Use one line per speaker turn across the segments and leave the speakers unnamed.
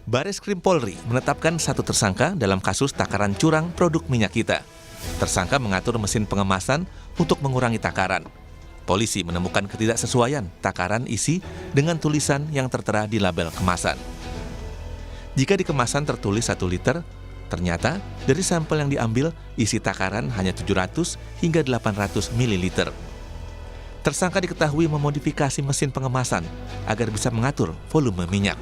Bareskrim Polri menetapkan satu tersangka dalam kasus takaran curang produk minyak kita. Tersangka mengatur mesin pengemasan untuk mengurangi takaran. Polisi menemukan ketidaksesuaian takaran isi dengan tulisan yang tertera di label kemasan. Jika di kemasan tertulis 1 liter, ternyata dari sampel yang diambil isi takaran hanya 700 hingga 800 ml. Tersangka diketahui memodifikasi mesin pengemasan agar bisa mengatur volume minyak.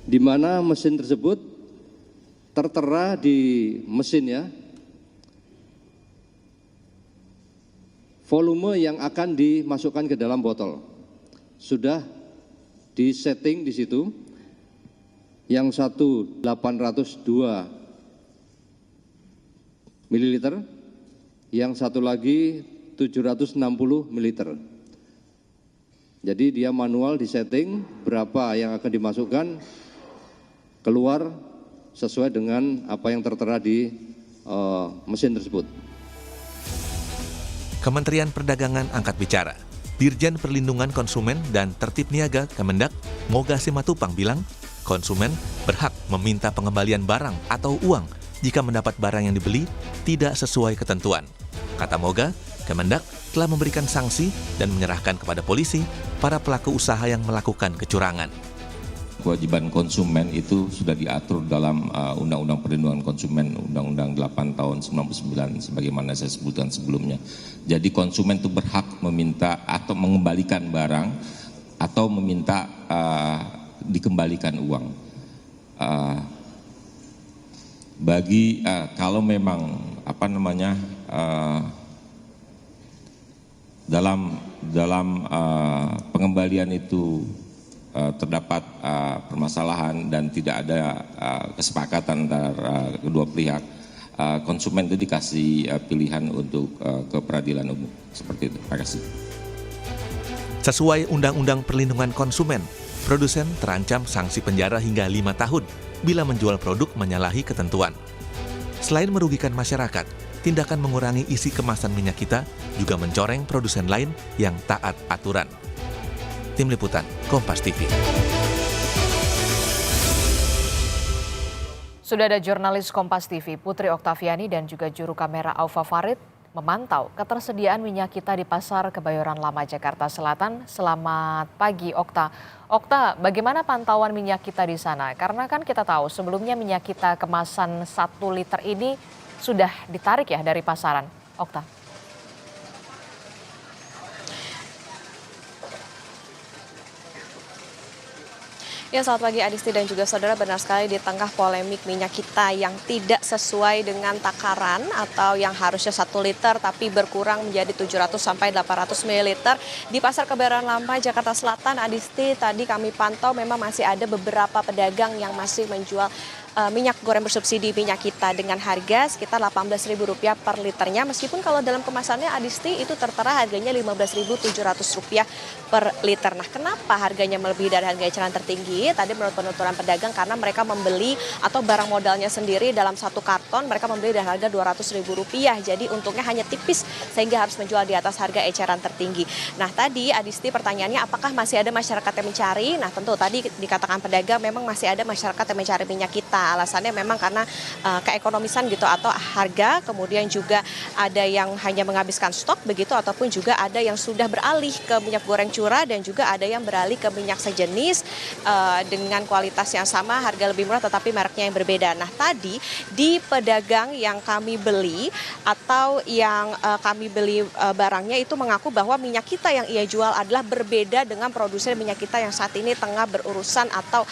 Di mana mesin tersebut tertera di mesinnya volume yang akan dimasukkan ke dalam botol. Sudah disetting di situ. Yang satu 802 ml, yang satu lagi 760 ml. Jadi dia manual disetting berapa yang akan dimasukkan, keluar sesuai dengan apa yang tertera di mesin tersebut.
Kementerian Perdagangan angkat bicara. Dirjen Perlindungan Konsumen dan Tertib Niaga Kemendak, Moga Simatupang bilang, konsumen berhak meminta pengembalian barang atau uang jika mendapat barang yang dibeli tidak sesuai ketentuan. Kata Moga, Kemendak telah memberikan sanksi dan menyerahkan kepada polisi para pelaku usaha yang melakukan kecurangan.
Kewajiban konsumen itu sudah diatur dalam Undang-Undang Perlindungan Konsumen, Undang-Undang 8 tahun 99, sebagaimana saya sebutkan sebelumnya. Jadi konsumen itu berhak meminta atau mengembalikan barang atau meminta dikembalikan uang. Kalau memang dalam pengembalian itu terdapat permasalahan dan tidak ada kesepakatan antara kedua pihak, konsumen itu dikasih pilihan untuk ke peradilan umum. Seperti itu. Terima kasih.
Sesuai Undang-Undang Perlindungan Konsumen, produsen terancam sanksi penjara hingga 5 tahun bila menjual produk menyalahi ketentuan. Selain merugikan masyarakat, tindakan mengurangi isi kemasan minyak kita juga mencoreng produsen lain yang taat aturan. Tim Liputan, Kompas TV.
Sudah ada jurnalis Kompas TV Putri Oktaviani dan juga juru kamera Aufa Farid memantau ketersediaan minyak kita di Pasar Kebayoran Lama, Jakarta Selatan. Selamat pagi, Okta. Okta, bagaimana pantauan minyak kita di sana? Karena kan kita tahu sebelumnya minyak kita kemasan 1 liter ini sudah ditarik ya dari pasaran. Okta.
Ya, selamat pagi Adisti dan juga saudara. Benar sekali, di tengah polemik minyak kita yang tidak sesuai dengan takaran atau yang harusnya 1 liter tapi berkurang menjadi 700 sampai 800 ml di Pasar Kebayoran Lama, Jakarta Selatan. Adisti, tadi kami pantau memang masih ada beberapa pedagang yang masih menjual minyak goreng bersubsidi minyak kita dengan harga sekitar Rp18.000 per liternya, meskipun kalau dalam kemasannya Adisti itu tertera harganya Rp15.700 per liter. Nah, kenapa harganya melebihi dari harga eceran tertinggi? Tadi menurut penuturan pedagang karena mereka membeli atau barang modalnya sendiri dalam 1 karton mereka membeli dengan harga Rp200.000, jadi untungnya hanya tipis sehingga harus menjual di atas harga eceran tertinggi. Nah, tadi Adisti pertanyaannya apakah masih ada masyarakat yang mencari? Nah, tentu tadi dikatakan pedagang memang masih ada masyarakat yang mencari minyak kita. Alasannya memang karena keekonomisan gitu atau harga, kemudian juga ada yang hanya menghabiskan stok begitu, ataupun juga ada yang sudah beralih ke minyak goreng curah dan juga ada yang beralih ke minyak sejenis dengan kualitas yang sama, harga lebih murah tetapi mereknya yang berbeda. Nah, tadi di pedagang yang kami beli atau yang kami beli barangnya itu mengaku bahwa minyak kita yang ia jual adalah berbeda dengan produsen minyak kita yang saat ini tengah berurusan atau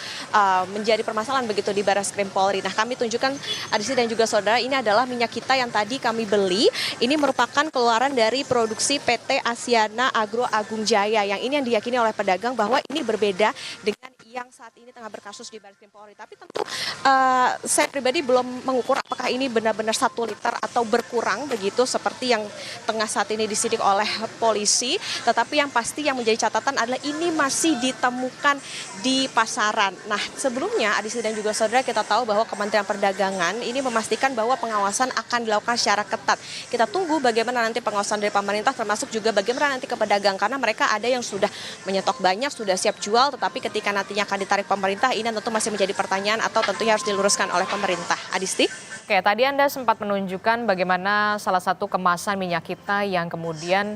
menjadi permasalahan begitu di Bareskrim Polri. Nah, kami tunjukkan Adisti dan juga saudara, ini adalah minyak kita yang tadi kami beli. Ini merupakan keluaran dari produksi PT Asiana Agro Agung Jaya, yang ini yang diyakini oleh pedagang bahwa ini berbeda dengan yang saat ini tengah berkasus di Bareskrim Polri. Tapi tentu saya pribadi belum mengukur apakah ini benar-benar 1 liter atau berkurang begitu seperti yang tengah saat ini disidik oleh polisi. Tetapi yang pasti yang menjadi catatan adalah ini masih ditemukan di pasaran. Nah, sebelumnya Adisti dan juga saudara, kita tahu bahwa Kementerian Perdagangan ini memastikan bahwa pengawasan akan dilakukan secara ketat. Kita tunggu bagaimana nanti pengawasan dari pemerintah, termasuk juga bagaimana nanti ke pedagang, karena mereka ada yang sudah menyetok banyak, sudah siap jual, tetapi ketika nantinya nantinya akan ditarik pemerintah, ini tentu masih menjadi pertanyaan atau tentunya harus diluruskan oleh pemerintah. Adisti?
Oke, tadi Anda sempat menunjukkan bagaimana salah satu kemasan minyak kita yang kemudian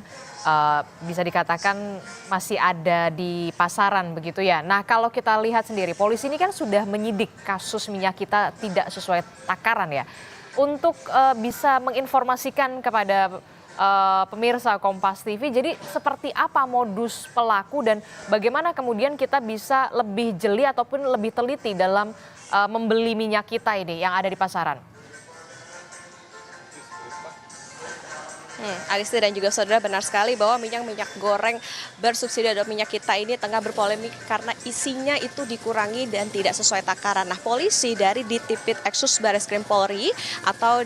bisa dikatakan masih ada di pasaran begitu ya. Nah, kalau kita lihat sendiri, polisi ini kan sudah menyidik kasus minyak kita tidak sesuai takaran ya. Untuk bisa menginformasikan kepada pemirsa Kompas TV, jadi seperti apa modus pelaku dan bagaimana kemudian kita bisa lebih jeli ataupun lebih teliti dalam membeli minyak kita ini yang ada di pasaran?
Adisti dan juga saudara, benar sekali bahwa minyak goreng bersubsidi atau minyak kita ini tengah berpolemik karena isinya itu dikurangi dan tidak sesuai takaran. Nah, polisi dari Ditipit Eksus Bareskrim Polri atau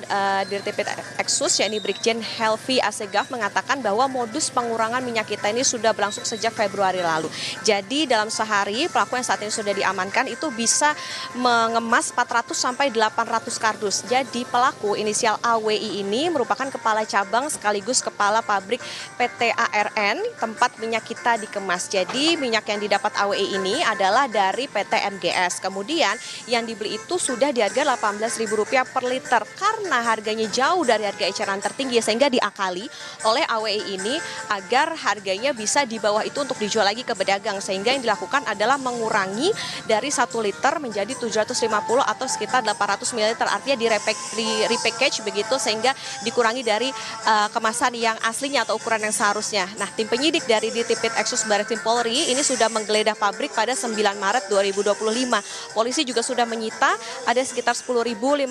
Ditipit Eksus yakni Brigjen Helvi Asegaf mengatakan bahwa modus pengurangan minyak kita ini sudah berlangsung sejak Februari lalu. Jadi dalam sehari pelaku yang saat ini sudah diamankan itu bisa mengemas 400 sampai 800 kardus. Jadi pelaku inisial AWI ini merupakan kepala cabang sekaligus kepala pabrik PT ARN tempat minyak kita dikemas. Jadi minyak yang didapat AWI ini adalah dari PT MGS. Kemudian yang dibeli itu sudah di harga Rp18.000 per liter karena harganya jauh dari harga eceran tertinggi sehingga diakali oleh AWI ini agar harganya bisa di bawah itu untuk dijual lagi ke pedagang. Sehingga yang dilakukan adalah mengurangi dari 1 liter menjadi 750 atau sekitar 800 ml, artinya di repackage begitu sehingga dikurangi dari kemasan yang aslinya atau ukuran yang seharusnya. Nah, tim penyidik dari Ditipit Eksus Bareskrim Polri ini sudah menggeledah pabrik pada 9 Maret 2025. Polisi juga sudah menyita ada sekitar 10.560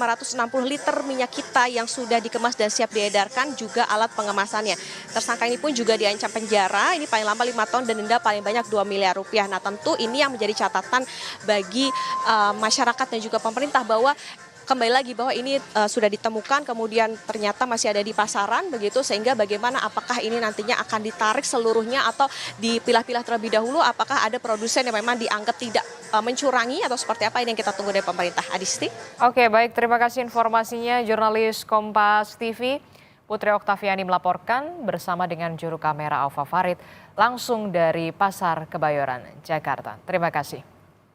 liter minyak kita yang sudah dikemas dan siap diedarkan, juga alat pengemasannya. Tersangka ini pun juga diancam penjara, ini paling lama 5 tahun dan denda paling banyak Rp2 miliar. Nah, tentu ini yang menjadi catatan bagi masyarakat dan juga pemerintah bahwa kembali lagi bahwa ini sudah ditemukan kemudian ternyata masih ada di pasaran begitu, sehingga bagaimana apakah ini nantinya akan ditarik seluruhnya atau dipilah-pilah terlebih dahulu, apakah ada produsen yang memang dianggap tidak mencurangi atau seperti apa, ini yang kita tunggu dari pemerintah. Adisti?
Oke, baik, terima kasih informasinya jurnalis Kompas TV Putri Oktaviani melaporkan bersama dengan juru kamera Aufa Farid langsung dari Pasar Kebayoran, Jakarta. Terima kasih.